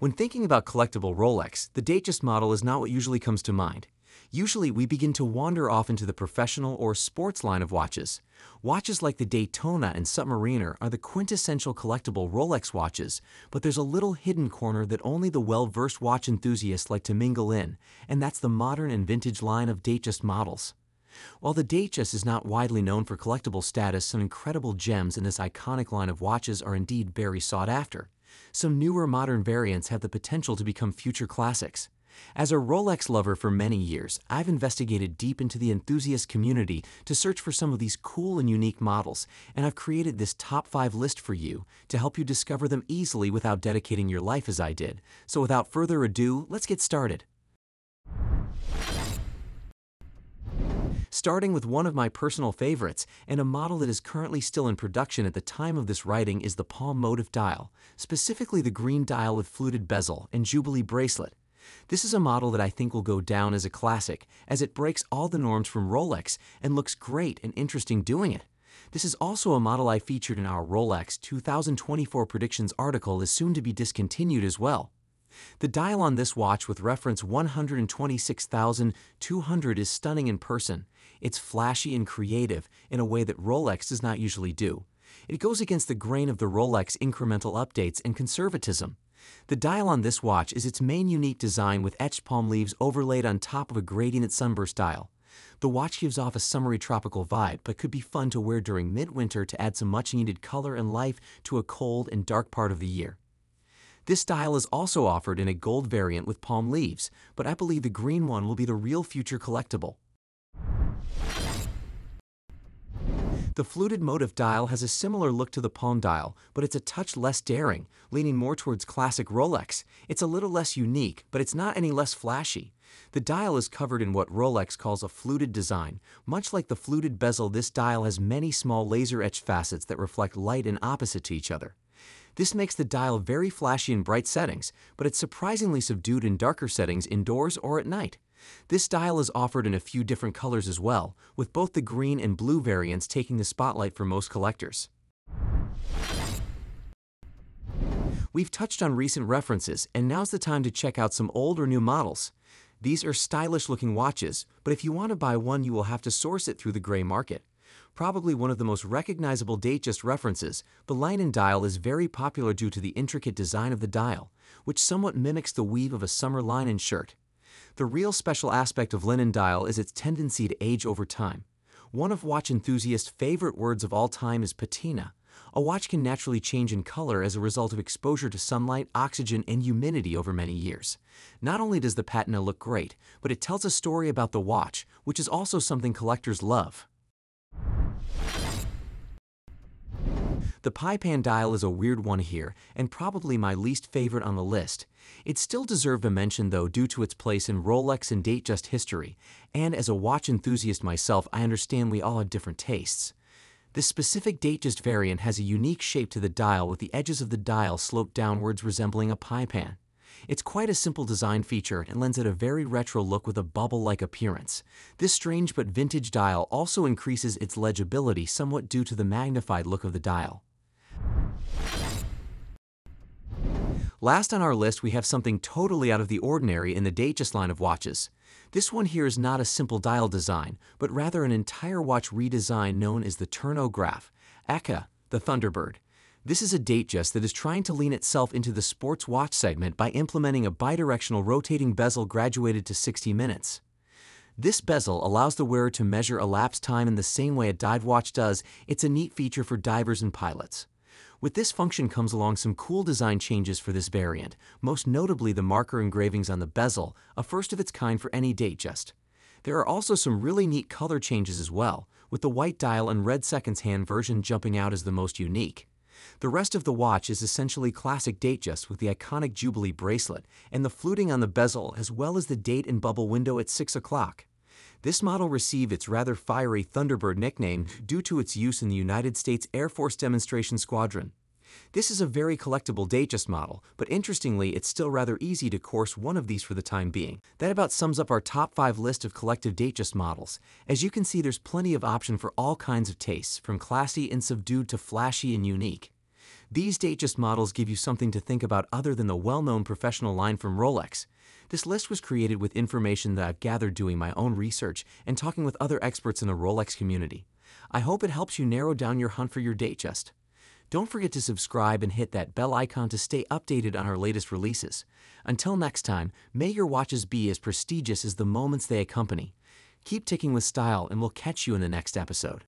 When thinking about collectible Rolex, the Datejust model is not what usually comes to mind. Usually, we begin to wander off into the professional or sports line of watches. Watches like the Daytona and Submariner are the quintessential collectible Rolex watches, but there's a little hidden corner that only the well-versed watch enthusiasts like to mingle in, and that's the modern and vintage line of Datejust models. While the Datejust is not widely known for collectible status, some incredible gems in this iconic line of watches are indeed very sought after. Some newer modern variants have the potential to become future classics. As a Rolex lover for many years, I've investigated deep into the enthusiast community to search for some of these cool and unique models, and I've created this top 5 list for you to help you discover them easily without dedicating your life as I did. So without further ado, let's get started. Starting with one of my personal favorites, and a model that is currently still in production at the time of this writing, is the Palm Motif dial, specifically the green dial with fluted bezel and Jubilee bracelet. This is a model that I think will go down as a classic, as it breaks all the norms from Rolex and looks great and interesting doing it. This is also a model I featured in our Rolex 2024 predictions article, is soon to be discontinued as well. The dial on this watch with reference 126,200 is stunning in person. It's flashy and creative in a way that Rolex does not usually do. It goes against the grain of the Rolex incremental updates and conservatism. The dial on this watch is its main unique design with etched palm leaves overlaid on top of a gradient sunburst dial. The watch gives off a summery tropical vibe, but could be fun to wear during midwinter to add some much-needed color and life to a cold and dark part of the year. This dial is also offered in a gold variant with palm leaves, but I believe the green one will be the real future collectible. The Fluted Motif dial has a similar look to the Palm dial, but it's a touch less daring, leaning more towards classic Rolex. It's a little less unique, but it's not any less flashy. The dial is covered in what Rolex calls a fluted design. Much like the fluted bezel, this dial has many small laser-etched facets that reflect light and opposite to each other. This makes the dial very flashy in bright settings, but it's surprisingly subdued in darker settings indoors or at night. This dial is offered in a few different colors as well, with both the green and blue variants taking the spotlight for most collectors. We've touched on recent references, and now's the time to check out some old or new models. These are stylish-looking watches, but if you want to buy one, you will have to source it through the gray market. Probably one of the most recognizable Datejust references, the linen dial is very popular due to the intricate design of the dial, which somewhat mimics the weave of a summer linen shirt. The real special aspect of linen dial is its tendency to age over time. One of watch enthusiasts' favorite words of all time is patina. A watch can naturally change in color as a result of exposure to sunlight, oxygen, and humidity over many years. Not only does the patina look great, but it tells a story about the watch, which is also something collectors love. The pie pan dial is a weird one here, and probably my least favorite on the list. It still deserved a mention though due to its place in Rolex and Datejust history, and as a watch enthusiast myself, I understand we all have different tastes. This specific Datejust variant has a unique shape to the dial, with the edges of the dial sloped downwards resembling a pie pan. It's quite a simple design feature and lends it a very retro look with a bubble-like appearance. This strange but vintage dial also increases its legibility somewhat due to the magnified look of the dial. Last on our list, we have something totally out of the ordinary in the Datejust line of watches. This one here is not a simple dial design, but rather an entire watch redesign known as the Turn-O-Graph the Thunderbird. This is a Datejust that is trying to lean itself into the sports watch segment by implementing a bidirectional rotating bezel graduated to 60 minutes. This bezel allows the wearer to measure elapsed time in the same way a dive watch does. It's a neat feature for divers and pilots. With this function comes along some cool design changes for this variant, most notably the marker engravings on the bezel, a first of its kind for any Datejust. There are also some really neat color changes as well, with the white dial and red seconds hand version jumping out as the most unique. The rest of the watch is essentially classic Datejust with the iconic Jubilee bracelet and the fluting on the bezel, as well as the date and bubble window at 6 o'clock. This model received its rather fiery Thunderbird nickname due to its use in the United States Air Force Demonstration Squadron. This is a very collectible Datejust model, but interestingly, it's still rather easy to course one of these for the time being. That about sums up our top 5 list of collective Datejust models. As you can see, there's plenty of option for all kinds of tastes, from classy and subdued to flashy and unique. These Datejust models give you something to think about other than the well-known professional line from Rolex. This list was created with information that I've gathered doing my own research and talking with other experts in the Rolex community. I hope it helps you narrow down your hunt for your Datejust. Don't forget to subscribe and hit that bell icon to stay updated on our latest releases. Until next time, may your watches be as prestigious as the moments they accompany. Keep ticking with style, and we'll catch you in the next episode.